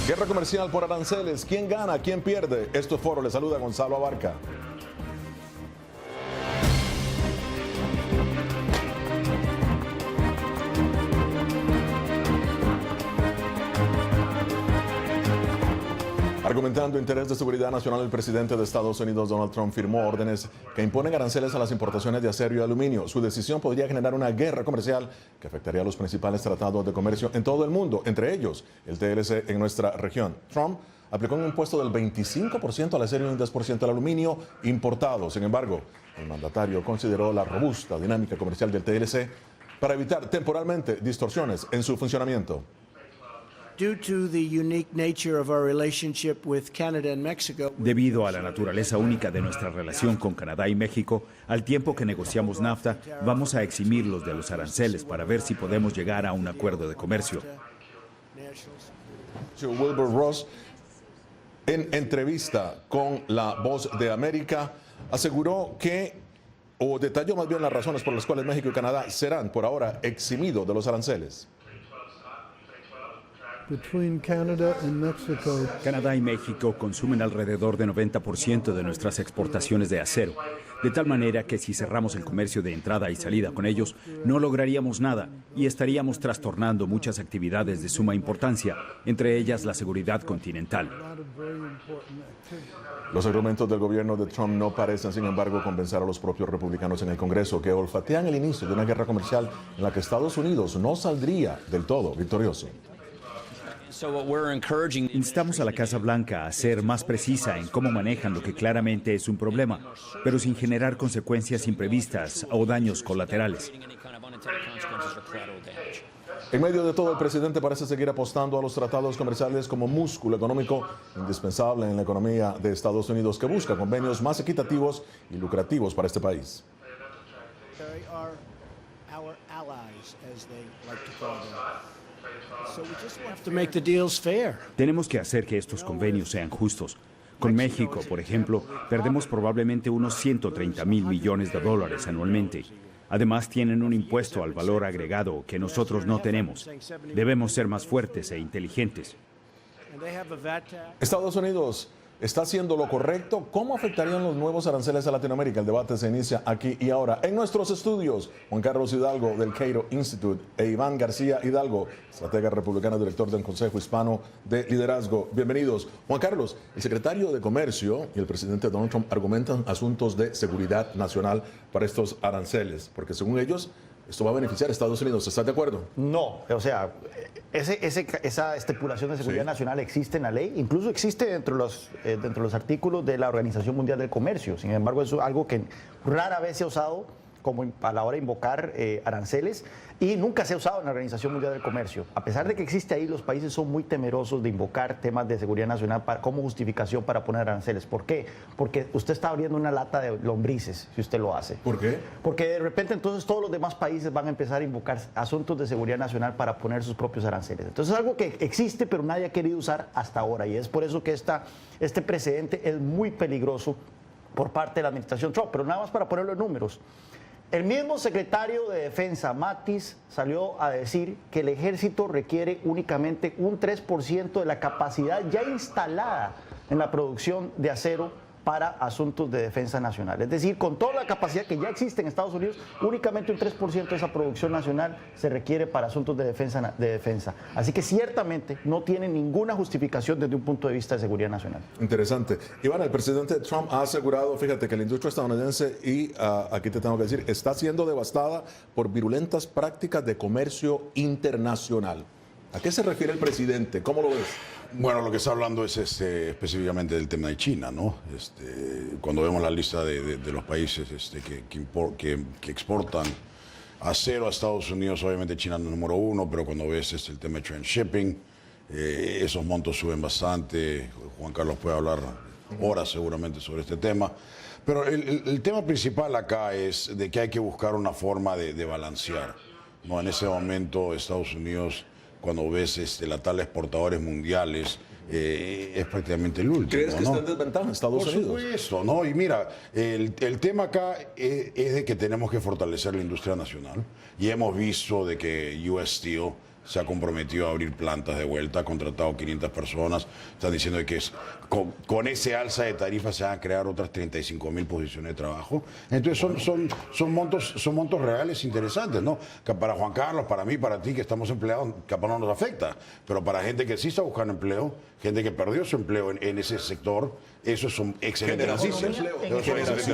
Guerra comercial por aranceles. ¿Quién gana? ¿Quién pierde? Esto es Foro. Le saluda Gonzalo Abarca. Argumentando interés de seguridad nacional, el presidente de Estados Unidos, Donald Trump, firmó órdenes que imponen aranceles a las importaciones de acero y aluminio. Su decisión podría generar una guerra comercial que afectaría a los principales tratados de comercio en todo el mundo, entre ellos el TLC en nuestra región. Trump aplicó un impuesto del 25% al acero y un 10% al aluminio importado. Sin embargo, el mandatario consideró la robusta dinámica comercial del TLC para evitar temporalmente distorsiones en su funcionamiento. Debido a la naturaleza única de nuestra relación con Canadá y México, al tiempo que negociamos NAFTA, vamos a eximirlos de los aranceles para ver si podemos llegar a un acuerdo de comercio. Wilbur Ross, en entrevista con La Voz de América, aseguró o detalló más bien las razones por las cuales México y Canadá serán por ahora eximidos de los aranceles. Canadá y México consumen alrededor de 90% de nuestras exportaciones de acero, de tal manera que si cerramos el comercio de entrada y salida con ellos, no lograríamos nada y estaríamos trastornando muchas actividades de suma importancia, entre ellas la seguridad continental. Los argumentos del gobierno de Trump no parecen, sin embargo, convencer a los propios republicanos en el Congreso, que olfatean el inicio de una guerra comercial en la que Estados Unidos no saldría del todo victorioso. Instamos a la Casa Blanca a ser más precisa en cómo manejan lo que claramente es un problema, pero sin generar consecuencias imprevistas o daños colaterales. En medio de todo, el presidente parece seguir apostando a los tratados comerciales como músculo económico indispensable en la economía de Estados Unidos, que busca convenios más equitativos y lucrativos para este país. Tenemos que hacer que estos convenios sean justos. Con México, por ejemplo, perdemos probablemente unos 130,000 millones de dólares anualmente. Además, tienen un impuesto al valor agregado que nosotros no tenemos. Debemos ser más fuertes e inteligentes. Estados Unidos está haciendo lo correcto. ¿Cómo afectarían los nuevos aranceles a Latinoamérica? El debate se inicia aquí y ahora. En nuestros estudios, Juan Carlos Hidalgo del Cato Institute e Iván García Hidalgo, estratega republicano, director del Consejo Hispano de Liderazgo. Bienvenidos. Juan Carlos, el secretario de Comercio y el presidente Donald Trump argumentan asuntos de seguridad nacional para estos aranceles, porque según ellos, esto va a beneficiar a Estados Unidos. ¿Estás de acuerdo? No, o sea, esa estipulación de seguridad nacional existe en la ley, incluso existe dentro de los artículos de la Organización Mundial del Comercio. Sin embargo, eso es algo que rara vez se ha usado como a la hora de invocar aranceles y nunca se ha usado en la Organización Mundial del Comercio. A pesar de que existe ahí, los países son muy temerosos de invocar temas de seguridad nacional como justificación para poner aranceles. ¿Por qué? Porque usted está abriendo una lata de lombrices si usted lo hace. ¿Por qué? Porque de repente entonces todos los demás países van a empezar a invocar asuntos de seguridad nacional para poner sus propios aranceles. Entonces es algo que existe pero nadie ha querido usar hasta ahora y es por eso que este precedente es muy peligroso por parte de la administración Trump. Pero nada más para ponerlo en números. El mismo secretario de Defensa, Mattis, salió a decir que el ejército requiere únicamente un 3% de la capacidad ya instalada en la producción de acero para asuntos de defensa nacional. Es decir, con toda la capacidad que ya existe en Estados Unidos, únicamente un 3% de esa producción nacional se requiere para asuntos de defensa. Así que ciertamente no tiene ninguna justificación desde un punto de vista de seguridad nacional. Interesante. Iván, el presidente Trump ha asegurado, fíjate, que la industria estadounidense, y aquí te tengo que decir, está siendo devastada por virulentas prácticas de comercio internacional. ¿A qué se refiere el presidente? ¿Cómo lo ves? Bueno, lo que está hablando es específicamente del tema de China, ¿no? Cuando vemos la lista de los países que exportan acero a Estados Unidos, obviamente China es el número uno, pero cuando ves el tema de transshipping, esos montos suben bastante. Juan Carlos puede hablar horas seguramente sobre este tema. Pero el tema principal acá es de que hay que buscar una forma de balancear, ¿no? En ese momento Estados Unidos, cuando ves la tabla de exportadores mundiales, es prácticamente el último. ¿Crees que está en desventaja Estados Unidos? Por supuesto, ¿no? Y mira, el tema acá es de que tenemos que fortalecer la industria nacional. Y hemos visto de que US Steel se ha comprometido a abrir plantas de vuelta, ha contratado 500 personas, están diciendo que con ese alza de tarifas se van a crear otras 35.000 posiciones de trabajo. Entonces son montos reales interesantes, ¿no? Que para Juan Carlos, para mí, para ti, que estamos empleados, capaz no nos afecta, pero para gente que sí está buscando empleo, gente que perdió su empleo en ese sector, eso son excelentes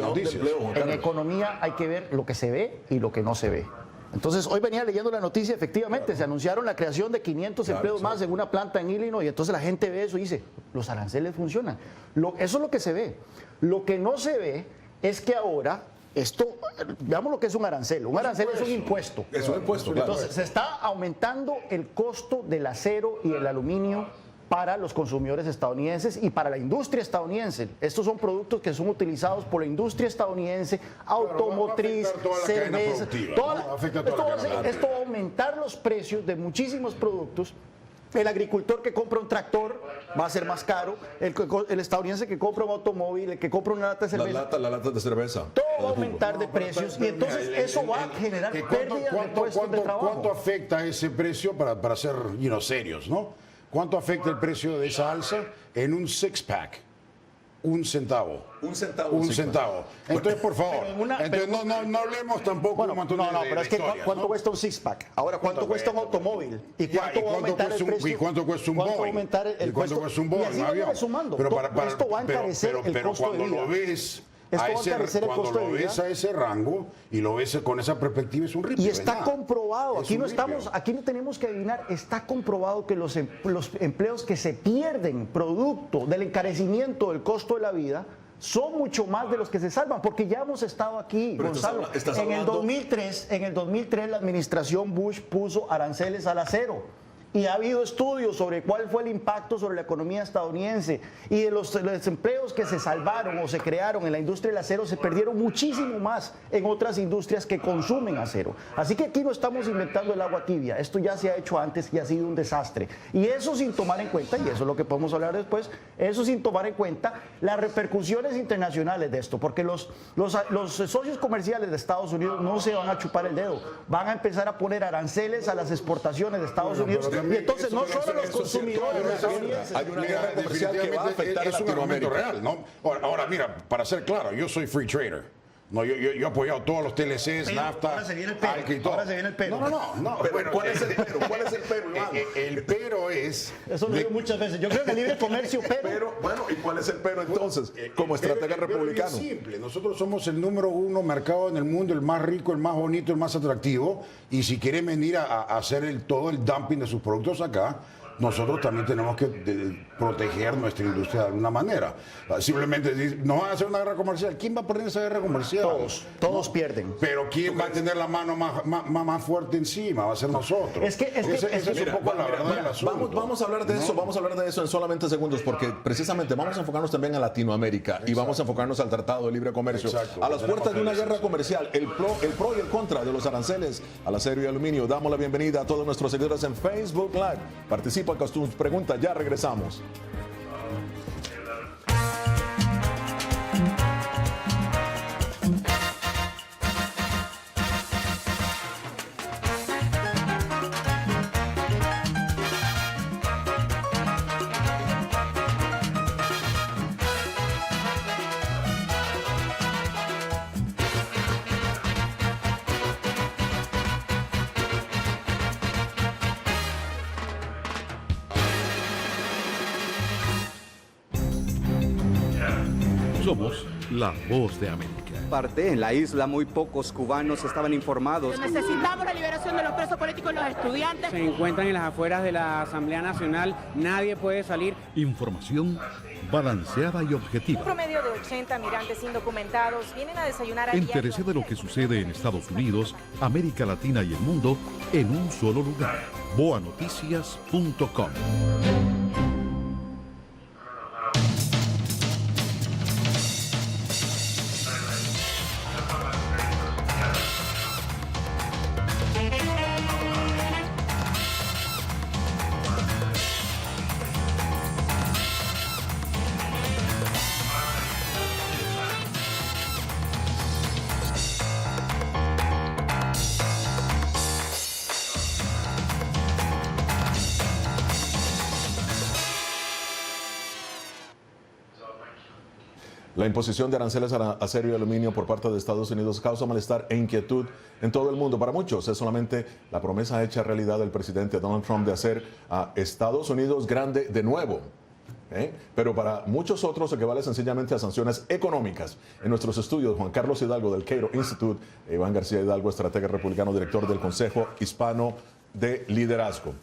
noticias. En economía hay que ver lo que se ve y lo que no se ve. Entonces, hoy venía leyendo la noticia, efectivamente, se anunciaron la creación de 500 empleos más en una planta en Illinois, y entonces la gente ve eso y dice, los aranceles funcionan. Eso es lo que se ve. Lo que no se ve es que ahora, veamos lo que es un arancel. Un arancel es un impuesto. Es un impuesto, claro. Entonces, se está aumentando el costo del acero y el aluminio para los consumidores estadounidenses y para la industria estadounidense. Estos son productos que son utilizados por la industria estadounidense, automotriz, cerveza. Esto va a aumentar los precios de muchísimos productos. El agricultor que compra un tractor va a ser más caro, el estadounidense que compra un automóvil, el que compra una lata de cerveza. La lata de cerveza. Todo va a aumentar de precios y entonces eso va a generar pérdidas de puestos de trabajo. ¿Cuánto afecta ese precio para ser serios, ¿no? ¿Cuánto afecta el precio de esa alza en un six-pack? Un centavo. Un centavo. Un centavo. Entonces, por favor, pero no hablemos tampoco bueno, un montón pero es que historias, ¿cuánto ¿no? cuesta un six-pack? Ahora, ¿cuánto cuesta un automóvil? ¿Y cuánto va a aumentar el precio? ¿Y cuánto cuesta un ¿Cuánto va a Boeing? aumentar el ¿Y cuánto costo? cuesta un Y Boeing? así un avión? vamos sumando. Pero Esto va a encarecer el costo de vida. Cuando lo ves Esto va a encarecer el cuando costo lo de vida. ves a ese rango y lo ves con esa perspectiva, es un ripio. Y está comprobado, Es aquí un no ripio. aquí no tenemos que adivinar, está comprobado que los empleos que se pierden producto del encarecimiento del costo de la vida son mucho más de los que se salvan, porque ya hemos estado aquí, Pero Gonzalo. En el 2003 la administración Bush puso aranceles al acero. Y ha habido estudios sobre cuál fue el impacto sobre la economía estadounidense. Y de los empleos que se salvaron o se crearon en la industria del acero, se perdieron muchísimo más en otras industrias que consumen acero. Así que aquí no estamos inventando el agua tibia. Esto ya se ha hecho antes y ha sido un desastre. Y eso sin tomar en cuenta, y eso es lo que podemos hablar después, eso sin tomar en cuenta las repercusiones internacionales de esto. Porque los socios comerciales de Estados Unidos no se van a chupar el dedo. Van a empezar a poner aranceles a las exportaciones de Estados Unidos. Y entonces no solo los consumidores estadounidenses. Hay una guerra comercial que va a afectar a es un argumento Latinoamérica. real, ¿no? Ahora, mira, para ser claro, yo soy free trader. No, yo he apoyado todos los TLCs, Pero NAFTA, ahora se viene el pero, ALCA y todo. ahora se viene el pero. No. Pero, Bueno, ¿cuál es el pero? ¿Cuál es el pero, Iván? El pero es... Eso lo digo muchas veces. Yo creo que el libre comercio, Pero, bueno, ¿y cuál es el pero entonces? Como estratega republicano. Es simple. Nosotros somos el número 1 mercado en el mundo, el más rico, el más bonito, el más atractivo. Y si quieren venir a hacer todo el dumping de sus productos acá, nosotros también tenemos que proteger nuestra industria de alguna manera. Simplemente no van a hacer una guerra comercial. ¿Quién va a perder esa guerra comercial? Todos pierden. Pero ¿quién va a tener la mano más fuerte encima? Va a ser nosotros. Es que Esa es un poco la verdad del asunto. Vamos a hablar de eso, vamos a hablar de eso en solamente segundos, porque precisamente vamos a enfocarnos también a Latinoamérica y vamos a enfocarnos al Tratado de Libre Comercio. Exacto. A las puertas de una guerra comercial, el pro y el contra de los aranceles al acero y aluminio. Damos la bienvenida a todos nuestros seguidores en Facebook Live. Participa con tus preguntas, ya regresamos. Somos la voz de América. En la isla muy pocos cubanos estaban informados. Necesitamos la liberación de los presos políticos y los estudiantes. Se encuentran en las afueras de la Asamblea Nacional, nadie puede salir. Información balanceada y objetiva. Un promedio de 80 migrantes indocumentados vienen a desayunar a diario. Entérese de lo que sucede en Estados Unidos, América Latina y el mundo en un solo lugar. boanoticias.com. La imposición de aranceles a acero y aluminio por parte de Estados Unidos causa malestar e inquietud en todo el mundo. Para muchos es solamente la promesa hecha realidad del presidente Donald Trump de hacer a Estados Unidos grande de nuevo. Pero para muchos otros equivale sencillamente a sanciones económicas. En nuestros estudios, Juan Carlos Hidalgo del Cato Institute, Iván García Hidalgo, estratega republicano, director del Consejo Hispano de Liderazgo.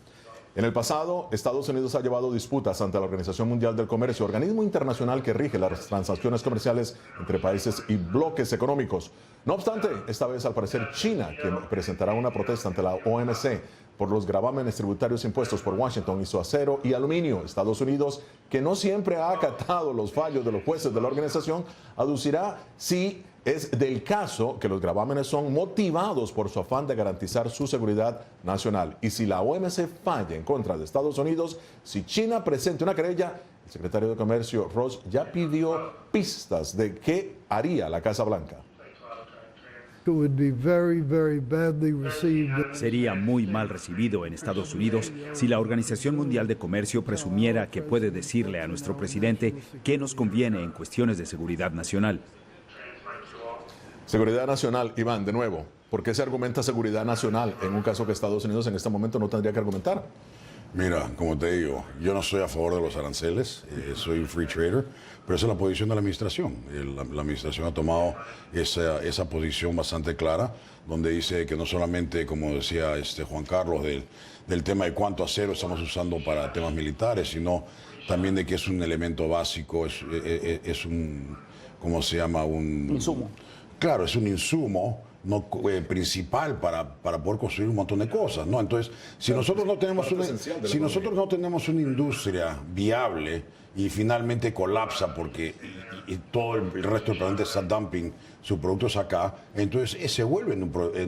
En el pasado, Estados Unidos ha llevado disputas ante la Organización Mundial del Comercio, organismo internacional que rige las transacciones comerciales entre países y bloques económicos. No obstante, esta vez al parecer China, que presentará una protesta ante la OMC por los gravámenes tributarios impuestos por Washington y su acero y aluminio. Estados Unidos, que no siempre ha acatado los fallos de los jueces de la organización, aducirá si es del caso que los gravámenes son motivados por su afán de garantizar su seguridad nacional. Y si la OMC falla en contra de Estados Unidos, si China presente una querella, el secretario de Comercio, Ross, ya pidió pistas de qué haría la Casa Blanca. Sería muy mal recibido en Estados Unidos si la Organización Mundial de Comercio presumiera que puede decirle a nuestro presidente qué nos conviene en cuestiones de seguridad nacional. Seguridad nacional, Iván, de nuevo, ¿por qué se argumenta seguridad nacional en un caso que Estados Unidos en este momento no tendría que argumentar? Mira, como te digo, yo no estoy a favor de los aranceles, soy un free trader, pero esa es la posición de la administración. La administración ha tomado esa posición bastante clara, donde dice que no solamente, como decía Juan Carlos, del tema de cuánto acero estamos usando para temas militares, sino también de que es un elemento básico, es un, ¿cómo se llama? Un insumo. Claro, es un insumo principal para poder construir un montón de cosas, ¿no? Entonces, si nosotros no tenemos una industria viable y finalmente colapsa porque y todo el resto del planeta está dumping sus productos acá, entonces se vuelve en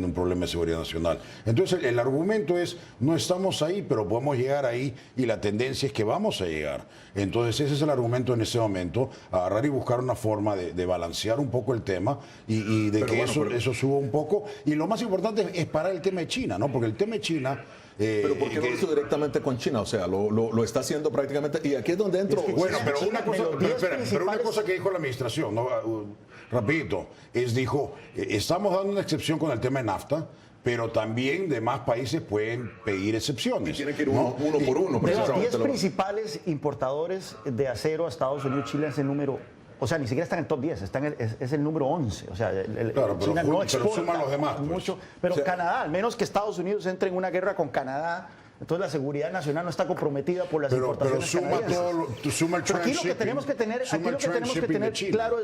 un problema de seguridad nacional. Entonces el argumento es, no estamos ahí, pero podemos llegar ahí y la tendencia es que vamos a llegar. Entonces ese es el argumento en ese momento, agarrar y buscar una forma de balancear un poco el tema y de que eso suba un poco. Y lo más importante es parar el tema de China, ¿no? Porque el tema de China... pero ¿por qué no lo hizo directamente con China? O sea, lo está haciendo prácticamente. Y aquí es donde entro. Bueno, pero una cosa que dijo la administración, ¿no? Rapidito, dijo, estamos dando una excepción con el tema de NAFTA, pero también demás países pueden pedir excepciones. Y tienen que ir uno por uno. De los 10 principales importadores de acero a Estados Unidos, Chile es el número... O sea, ni siquiera está en el top 10, es el número 11. O sea, claro, China no exporta suman los demás, pues. mucho. Pero o sea, Canadá, al menos que Estados Unidos entre en una guerra con Canadá, entonces la seguridad nacional no está comprometida por las importaciones canadienses. Suma el aquí lo que tenemos que tener, claro,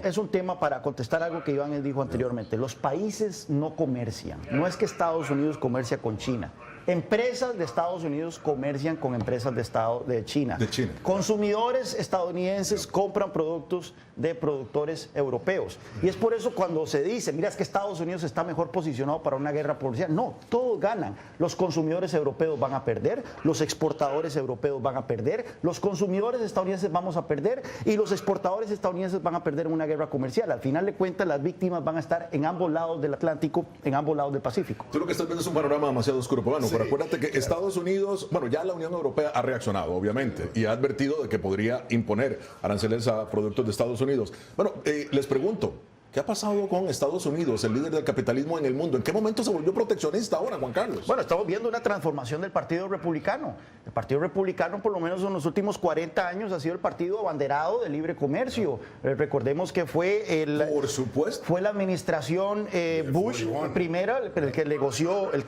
es un tema para contestar algo que Iván dijo anteriormente. Los países no comercian. No es que Estados Unidos comercia con China. Empresas de Estados Unidos comercian con empresas de China. Consumidores estadounidenses compran productos de productores europeos. Y es por eso cuando se dice, mira, es que Estados Unidos está mejor posicionado para una guerra comercial. No, todos ganan. Los consumidores europeos van a perder, los exportadores europeos van a perder, los consumidores estadounidenses vamos a perder y los exportadores estadounidenses van a perder en una guerra comercial. Al final de cuentas, las víctimas van a estar en ambos lados del Atlántico, en ambos lados del Pacífico. Tú lo que estás viendo es un panorama demasiado oscuro, bueno, sí. Pero acuérdate que Estados Unidos, bueno, ya la Unión Europea ha reaccionado, obviamente, y ha advertido de que podría imponer aranceles a productos de Estados Unidos. Bueno, les pregunto, ¿qué ha pasado con Estados Unidos, el líder del capitalismo en el mundo? ¿En qué momento se volvió proteccionista ahora, Juan Carlos? Bueno, estamos viendo una transformación del Partido Republicano. El Partido Republicano, por lo menos en los últimos 40 años, ha sido el partido abanderado del libre comercio. Recordemos que fue por supuesto, fue la administración Bush primera el que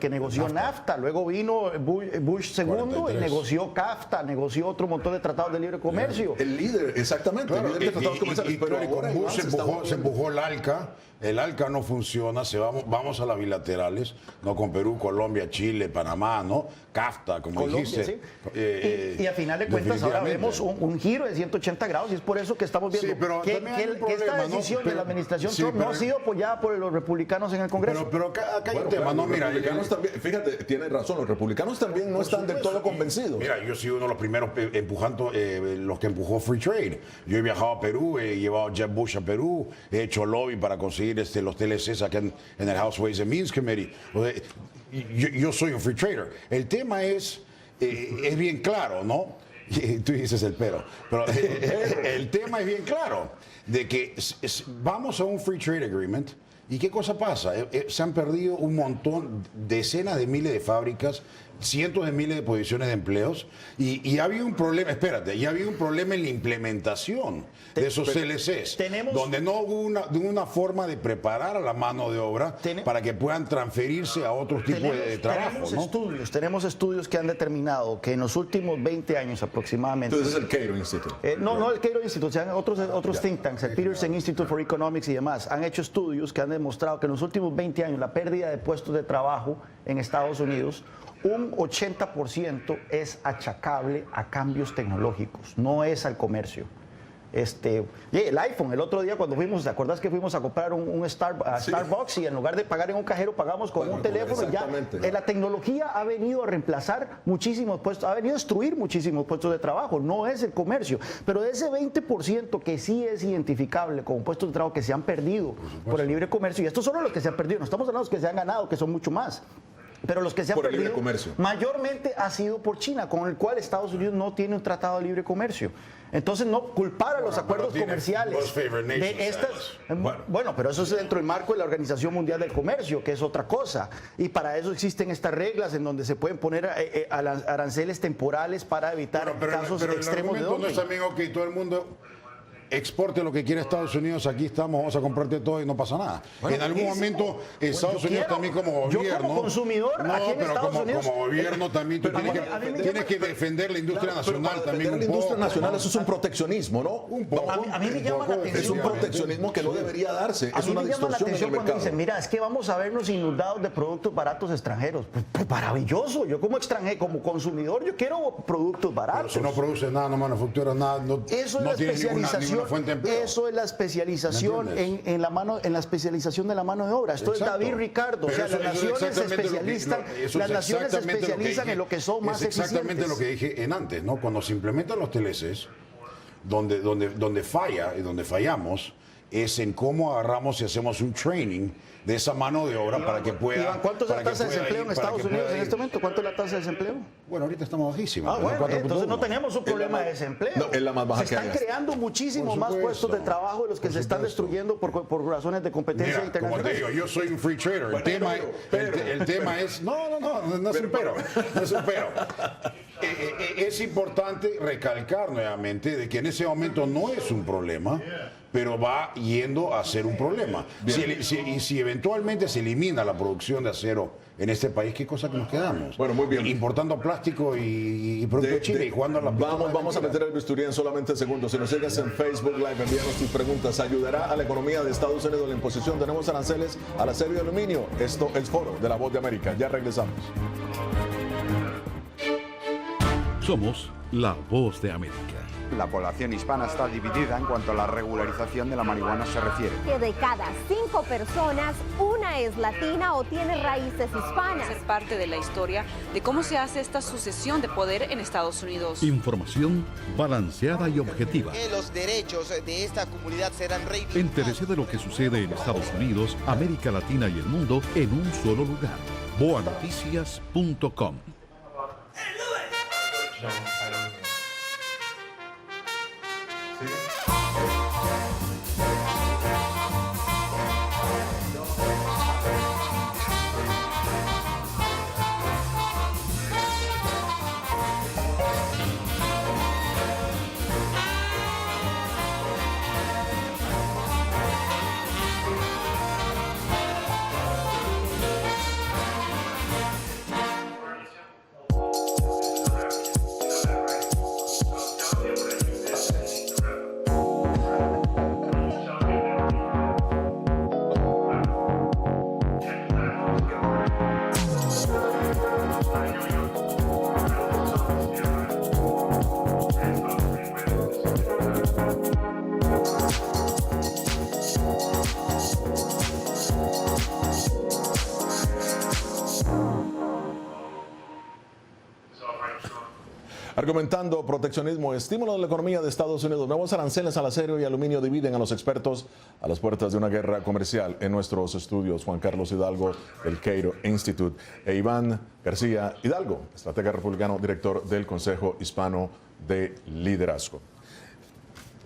negoció NAFTA. Luego vino Bush segundo 43. Y negoció CAFTA, negoció otro montón de tratados de libre comercio. El líder, exactamente, claro, el líder de tratados comerciales. Pero ahora Bush se empujó el ALCA no funciona, vamos a las bilaterales, no con Perú, Colombia, Chile, Panamá, ¿no? CAFTA, como Colombia, dijiste. Sí. Y a final de cuentas ahora vemos un giro de 180 grados y es por eso que estamos viendo que esta decisión de la administración Trump no ha sido apoyada por los republicanos en el Congreso. Pero acá hay un tema, ¿no? Mira, también, fíjate, tiene razón, los republicanos también no están del todo convencidos. Mira, yo he sido uno de los primeros empujando, los que empujó Free Trade. Yo he viajado a Perú, he llevado a Jeb Bush a Perú, he hecho lobby para conseguir los TLCs acá en el House Ways and Means Committee. O sea, yo soy un free trader. El tema es bien claro, ¿no? Y tú dices el pero. Pero el tema es bien claro, de que vamos a un Free Trade Agreement. ¿Y qué cosa pasa? Se han perdido un montón, decenas de miles de fábricas, cientos de miles de posiciones de empleos y ha habido un problema, espérate, ya había un problema en la implementación de esos CLCs, donde no hubo una forma de preparar a la mano de obra para que puedan transferirse a otros tipos de trabajo. Tenemos estudios que han determinado que en los últimos 20 años aproximadamente... Entonces es el Cato Institute. No el Cato Institute, otros think tanks, el Peterson Institute for Economics y demás, han hecho estudios que han demostrado que en los últimos 20 años la pérdida de puestos de trabajo en Estados Unidos, un 80% es achacable a cambios tecnológicos, no es al comercio. El iPhone, el otro día cuando fuimos, ¿te acuerdas que fuimos a comprar un Starbucks y en lugar de pagar en un cajero pagamos con un teléfono? Ya, la tecnología ha venido a reemplazar muchísimos puestos, ha venido a destruir muchísimos puestos de trabajo, no es el comercio. Pero de ese 20% que sí es identificable como puestos de trabajo que se han perdido por el libre comercio, y estos son los que se han perdido, no estamos hablando de los que se han ganado, que son mucho más. Pero los que se han perdido mayormente ha sido por China, con el cual Estados Unidos no tiene un tratado de libre comercio. Entonces, no culpar a los acuerdos comerciales de estas... Bueno, pero eso es dentro del marco de la Organización Mundial del Comercio, que es otra cosa. Y para eso existen estas reglas en donde se pueden poner aranceles temporales para evitar casos extremos de dumping. No es también, ok, todo el mundo... exporte lo que quiere Estados Unidos, aquí estamos, vamos a comprarte todo y no pasa nada. Bueno, en algún momento Estados Unidos también como gobierno... Yo como consumidor, aquí en Estados Unidos... como gobierno también tú tienes que defender la industria nacional también un poco. La industria nacional, eso es un proteccionismo, ¿no? Un poco. A mí me llama la atención. Es un proteccionismo que no debería darse. A es mí una me llama la atención cuando dicen, mira, es que vamos a vernos inundados de productos baratos extranjeros. Pues maravilloso. Yo como extranjero, como consumidor, yo quiero productos baratos. Pero si no produces nada, no manufacturas nada, eso es la especialización. Eso es la especialización en la especialización de la mano de obra. Esto es David Ricardo. Pero o sea, las naciones se especializan en lo que son más eficientes. Es exactamente lo que dije en antes, ¿no? Cuando se implementan los TLCs, donde falla y donde fallamos es en cómo agarramos y hacemos un training de esa mano de obra para que pueda... Iván, ¿cuánto es la tasa de desempleo en Estados Unidos en este momento? ¿Cuánto es la tasa de desempleo? Bueno, ahorita estamos bajísimos. Entonces no tenemos un problema de desempleo. No, es la más baja se están creando muchísimos más puestos de trabajo de los que se están destruyendo por razones de competencia internacional. Como te digo, yo soy un free trader. El tema es... No es un pero. No es un pero. Es importante recalcar nuevamente de que en ese momento no es un problema, pero va yendo a ser un problema. Si eventualmente se elimina la producción de acero en este país, ¿qué cosa que nos quedamos? Bueno, muy bien. Importando plástico y producto de Chile y jugando a la... Vamos a meter el bisturí en solamente segundos. Si nos sigues en Facebook Live, envíanos tus preguntas. ¿Ayudará a la economía de Estados Unidos la imposición de nuevos aranceles al acero y aluminio? Esto es Foro de la Voz de América. Ya regresamos. Somos la Voz de América. La población hispana está dividida en cuanto a la regularización de la marihuana se refiere. Que de cada 5 personas, una es latina o tiene raíces hispanas. Es parte de la historia de cómo se hace esta sucesión de poder en Estados Unidos. Información balanceada y objetiva. Que los derechos de esta comunidad serán reivindicados. Entérese de lo que sucede en Estados Unidos, América Latina y el mundo en un solo lugar. boanoticias.com. Argumentando proteccionismo, estímulo de la economía de Estados Unidos, nuevos aranceles al acero y aluminio dividen a los expertos a las puertas de una guerra comercial. En nuestros estudios, Juan Carlos Hidalgo, del Cato Institute, e Iván García Hidalgo, estratega republicano, director del Consejo Hispano de liderazgo.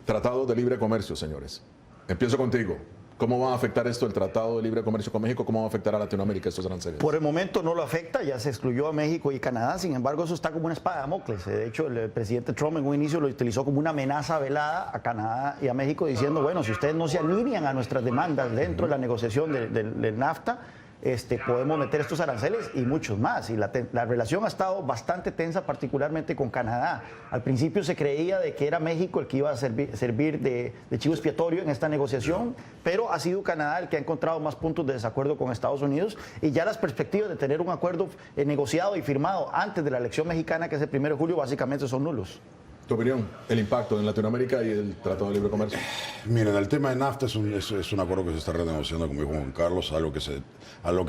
Tratado de libre comercio, señores. Empiezo contigo. ¿Cómo va a afectar esto el Tratado de Libre Comercio con México? ¿Cómo va a afectar a Latinoamérica estos aranceles? Por el momento no lo afecta, ya se excluyó a México y Canadá, sin embargo eso está como una espada de Damocles. De hecho, el presidente Trump en un inicio lo utilizó como una amenaza velada a Canadá y a México diciendo, bueno, si ustedes no se alinean a nuestras demandas dentro de la negociación del NAFTA, podemos meter estos aranceles y muchos más. Y la relación ha estado bastante tensa, particularmente con Canadá. Al principio se creía de que era México el que iba a servir de chivo expiatorio en esta negociación, pero ha sido Canadá el que ha encontrado más puntos de desacuerdo con Estados Unidos, y ya las perspectivas de tener un acuerdo negociado y firmado antes de la elección mexicana, que es el 1 de julio, básicamente son nulos. ¿Tu opinión? El impacto en Latinoamérica y el Tratado de Libre Comercio. Miren, el tema de NAFTA es un acuerdo que se está renegociando, como dijo Juan Carlos, algo que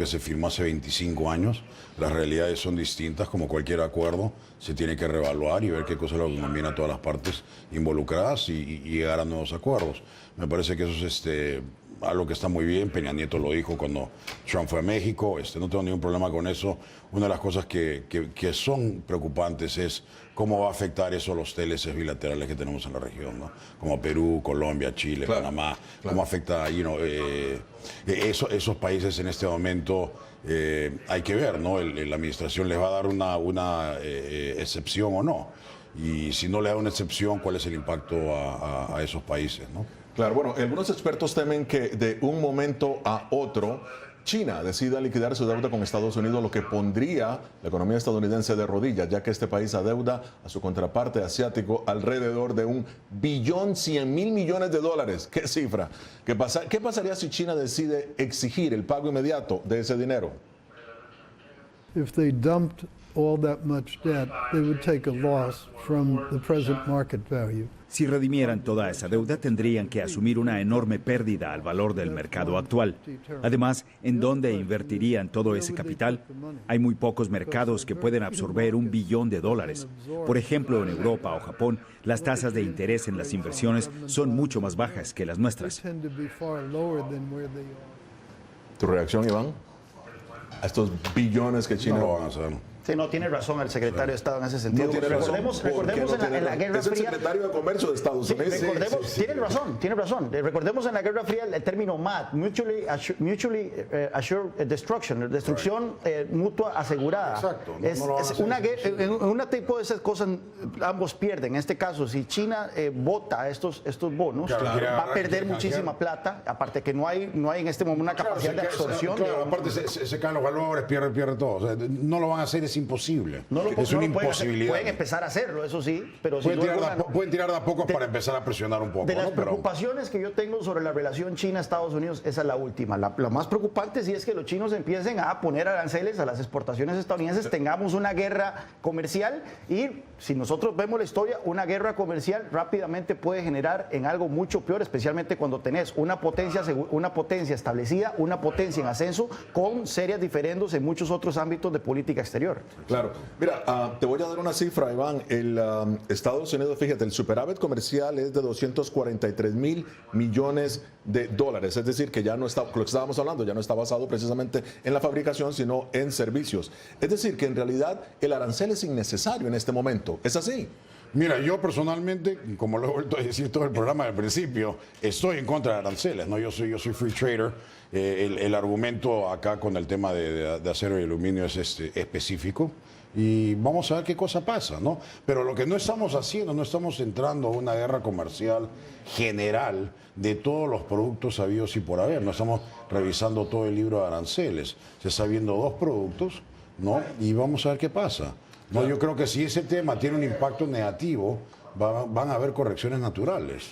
se firmó hace 25 años. Las realidades son distintas, como cualquier acuerdo, se tiene que reevaluar y ver qué cosa es lo que conviene a todas las partes involucradas y llegar a nuevos acuerdos. Me parece que eso es algo que está muy bien. Peña Nieto lo dijo cuando Trump fue a México. No tengo ningún problema con eso. Una de las cosas que son preocupantes es cómo va a afectar eso a los TLCs bilaterales que tenemos en la región, ¿no? Como Perú, Colombia, Chile, claro, Panamá. Claro. Cómo afecta esos países en este momento. Hay que ver, ¿no? La administración les va a dar una excepción o no. Y si no le da una excepción, ¿cuál es el impacto a esos países, ¿no? Claro, bueno, algunos expertos temen que de un momento a otro China decida liquidar su deuda con Estados Unidos, lo que pondría la economía estadounidense de rodillas, ya que este país adeuda a su contraparte asiático alrededor de $1.100.000.000.000. ¿Qué cifra? ¿Qué pasaría si China decide exigir el pago inmediato de ese dinero? If they dumped all that much debt, they would take a loss from the present market value. Si redimieran toda esa deuda, tendrían que asumir una enorme pérdida al valor del mercado actual. Además, ¿en dónde invertirían todo ese capital? Hay muy pocos mercados que pueden absorber $1 billón. Por ejemplo, en Europa o Japón, las tasas de interés en las inversiones son mucho más bajas que las nuestras. ¿Tu reacción, Iván? A estos billones que China... No lo van a hacer. Sí, no, tiene razón el secretario de Estado en ese sentido. No tiene recordemos en la Guerra Fría. Es el secretario de Comercio de Estados Unidos. Tiene razón. Recordemos en la Guerra Fría el término MAD, Mutually Assured Destruction, destrucción mutua asegurada. Exacto. Es en un tipo de esas cosas ambos pierden. En este caso, si China vota estos bonos, va a perder muchísima plata, aparte que no hay en este momento una capacidad de absorción. Aparte se caen los valores, pierde todo. O sea, no lo van a hacer, es imposible. Es una imposibilidad. Pueden empezar a hacerlo, eso sí, pero pueden tirar de a poco para empezar a presionar un poco. De las preocupaciones que yo tengo sobre la relación China-Estados Unidos, esa es la última. La más preocupante sí es que los chinos empiecen a poner aranceles a las exportaciones estadounidenses, tengamos una guerra comercial y si nosotros vemos la historia, una guerra comercial rápidamente puede generar en algo mucho peor, especialmente cuando tenés una potencia establecida, una potencia en ascenso con serias diferendos en muchos otros ámbitos de política exterior. Claro. Mira, te voy a dar una cifra, Iván. Estados Unidos, fíjate, el superávit comercial es de $243.000 millones. Es decir, que ya no está, lo que estábamos hablando, ya no está basado precisamente en la fabricación, sino en servicios. Es decir, que en realidad el arancel es innecesario en este momento. ¿Es así? Mira, yo personalmente, como lo he vuelto a decir todo el programa al principio, estoy en contra de aranceles, ¿no? Yo soy free trader. El argumento acá con el tema de acero y aluminio es específico y vamos a ver qué cosa pasa, ¿no? Pero lo que no estamos haciendo, no estamos entrando a una guerra comercial general de todos los productos habidos y por haber. No estamos revisando todo el libro de aranceles. Se está viendo 2 productos, ¿no? Y vamos a ver qué pasa. No, yo creo que si ese tema tiene un impacto negativo, van a haber correcciones naturales.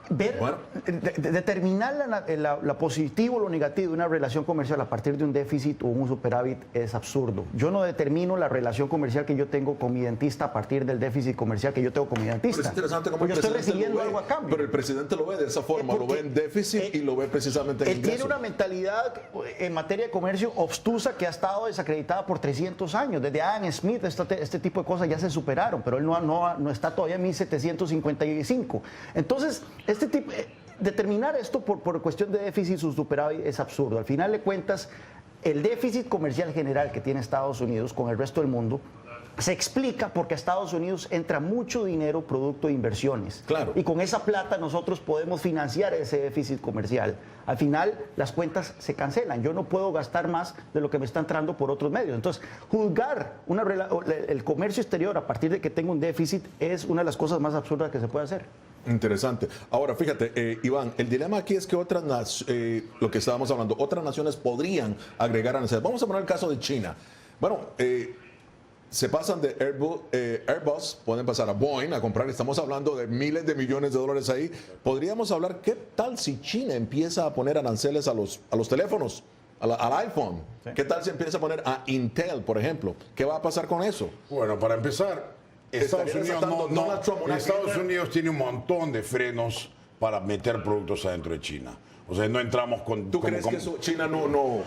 Determinar la positivo o lo negativo de una relación comercial a partir de un déficit o un superávit es absurdo. Yo no determino la relación comercial que yo tengo con mi dentista a partir del déficit comercial que yo tengo con mi dentista. Pero es interesante cómo yo estoy recibiendo algo a cambio. Pero el presidente lo ve de esa forma, lo ve en déficit y lo ve precisamente en ingreso. Él tiene una mentalidad en materia de comercio obstusa que ha estado desacreditada por 300 años. Desde Adam Smith este tipo de cosas ya se superaron, pero él no está todavía en 1755. Entonces, determinar esto por cuestión de déficit o superávit es absurdo. Al final de cuentas, el déficit comercial general que tiene Estados Unidos con el resto del mundo se explica porque a Estados Unidos entra mucho dinero producto de inversiones. Claro. Y con esa plata nosotros podemos financiar ese déficit comercial. Al final, las cuentas se cancelan. Yo no puedo gastar más de lo que me está entrando por otros medios. Entonces, juzgar el comercio exterior a partir de que tengo un déficit es una de las cosas más absurdas que se puede hacer. Interesante. Ahora, fíjate, Iván, el dilema aquí es que lo que estábamos hablando, otras naciones podrían agregar aranceles. Vamos a poner el caso de China. Bueno, se pasan de Airbus, pueden pasar a Boeing a comprar, estamos hablando de miles de millones de dólares ahí. Podríamos hablar, ¿qué tal si China empieza a poner aranceles a los teléfonos, al iPhone? Sí. ¿Qué tal si empieza a poner a Intel, por ejemplo? ¿Qué va a pasar con eso? Bueno, para empezar, Estados Unidos tiene un montón de frenos para meter productos adentro de China. O sea, no entramos con... ¿Tú crees que eso China no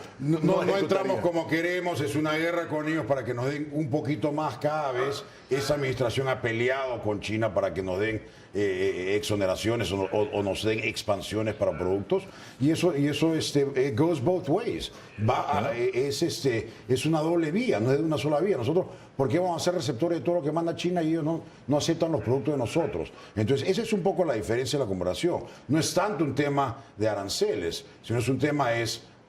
entramos como queremos? Es una guerra con ellos para que nos den un poquito más cada vez. Esa administración ha peleado con China para que nos den exoneraciones o nos den expansiones para productos. Y eso goes both ways. Es una doble vía, no es de una sola vía. Nosotros, ¿por qué vamos a ser receptores de todo lo que manda China y ellos no aceptan los productos de nosotros? Entonces, esa es un poco la diferencia de la comparación. No es tanto un tema de aranceles, sino es un tema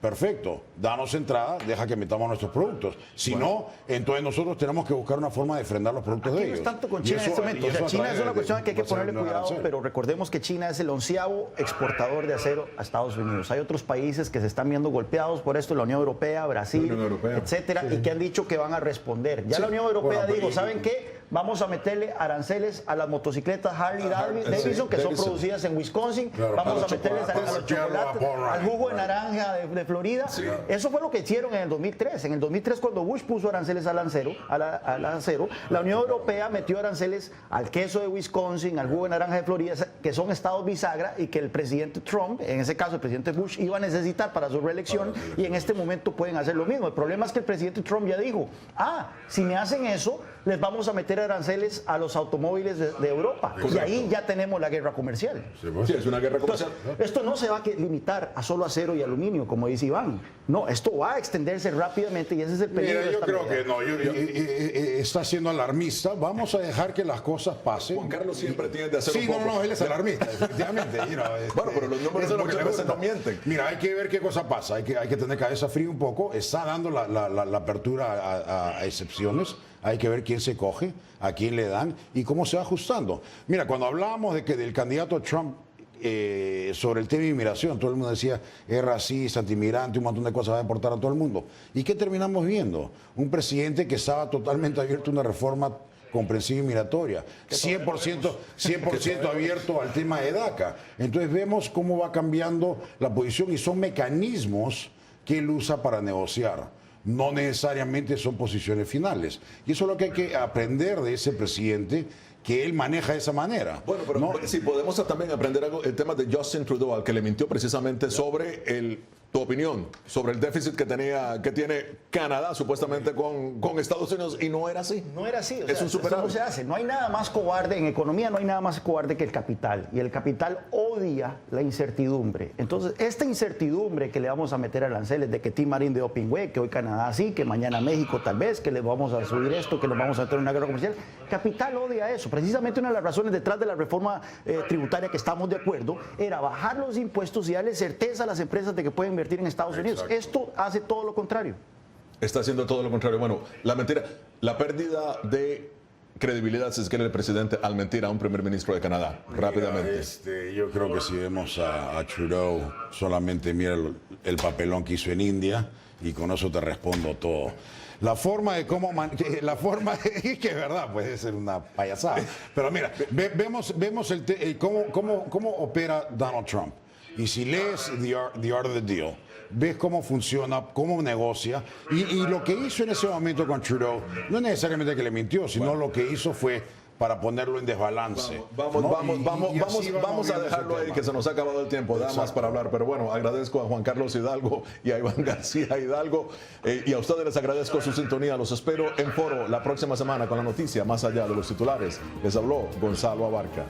perfecto, danos entrada, deja que metamos nuestros productos. Si no, entonces nosotros tenemos que buscar una forma de frenar los productos de ellos. No es tanto con China en este momento. O sea, China es una cuestión que hay que ponerle cuidado, pero recordemos que China es el 11º exportador de acero a Estados Unidos. Hay otros países que se están viendo golpeados por esto, la Unión Europea, Brasil, etcétera, y que han dicho que van a responder. Ya la Unión Europea dijo, ¿saben qué? Vamos a meterle aranceles a las motocicletas Harley Davidson, que son producidas en Wisconsin. Vamos a meterles a los chocolates, al jugo de naranja de Florida. Sí. Eso fue lo que hicieron en el 2003. En el 2003, cuando Bush puso aranceles al acero, la Unión Europea metió aranceles al queso de Wisconsin, al jugo de naranja de Florida, que son estados bisagra y que el presidente Trump, en ese caso el presidente Bush, iba a necesitar para su reelección, y en este momento pueden hacer lo mismo. El problema es que el presidente Trump ya dijo, si me hacen eso, les vamos a meter aranceles a los automóviles de Europa. Correcto. Y ahí ya tenemos la guerra comercial. Sí, es una guerra comercial. Entonces, esto no se va a limitar a solo acero y aluminio, como dice Iván. No, esto va a extenderse rápidamente y ese es el peligro. Mira, yo creo que no. Está siendo alarmista. Vamos a dejar que las cosas pasen. Juan Carlos siempre tiende a ser un poco... Sí, no, él es alarmista, efectivamente. Bueno, pero los números muchas veces no mienten. Mira, hay que ver qué cosa pasa. Hay que tener cabeza fría un poco. Está dando la apertura a excepciones. Hay que ver quién se coge, a quién le dan y cómo se va ajustando. Mira, cuando hablábamos del candidato Trump sobre el tema de inmigración, todo el mundo decía es racista, antiinmigrante, un montón de cosas, va a deportar a todo el mundo. ¿Y qué terminamos viendo? Un presidente que estaba totalmente abierto a una reforma comprensiva y migratoria, 100% abierto al tema de DACA. Entonces vemos cómo va cambiando la posición y son mecanismos que él usa para negociar. No necesariamente son posiciones finales. Y eso es lo que hay que aprender de ese presidente, que él maneja de esa manera. Bueno, pero si podemos también aprender algo, el tema de Justin Trudeau, al que le mintió precisamente sobre tu opinión, sobre el déficit que tiene Canadá supuestamente con Estados Unidos, y no era así. No era así. Es un superávit. No se hace. No hay nada más cobarde en economía, no hay nada más cobarde que el capital. Y el capital odia la incertidumbre. Entonces, esta incertidumbre que le vamos a meter aranceles de que Tim Marín de Opingüe, que hoy Canadá sí, que mañana México tal vez, que le vamos a subir esto, que nos vamos a meter en una guerra comercial, capital odia eso. Precisamente una de las razones detrás de la reforma tributaria que estamos de acuerdo era bajar los impuestos y darle certeza a las empresas de que pueden invertir en Estados Unidos. Exacto. Esto hace todo lo contrario. Está haciendo todo lo contrario. Bueno, la pérdida de credibilidad, si es que el presidente, al mentir a un primer ministro de Canadá, rápidamente. Yo creo que si vemos a Trudeau, solamente mira el papelón que hizo en India y con eso te respondo todo. La forma de cómo... es que es verdad, puede ser una payasada. Pero mira, vemos cómo opera Donald Trump. Y si lees The Art of the Deal, ves cómo funciona, cómo negocia. Y lo que hizo en ese momento con Trudeau, no es necesariamente que le mintió, sino lo que hizo fue para ponerlo en desbalance. Vamos a dejarlo ahí, que se nos ha acabado el tiempo, da más para hablar. Pero bueno, agradezco a Juan Carlos Hidalgo y a Iván García Hidalgo. Y a ustedes les agradezco su sintonía. Los espero en Foro la próxima semana con la noticia más allá de los titulares. Les habló Gonzalo Abarca.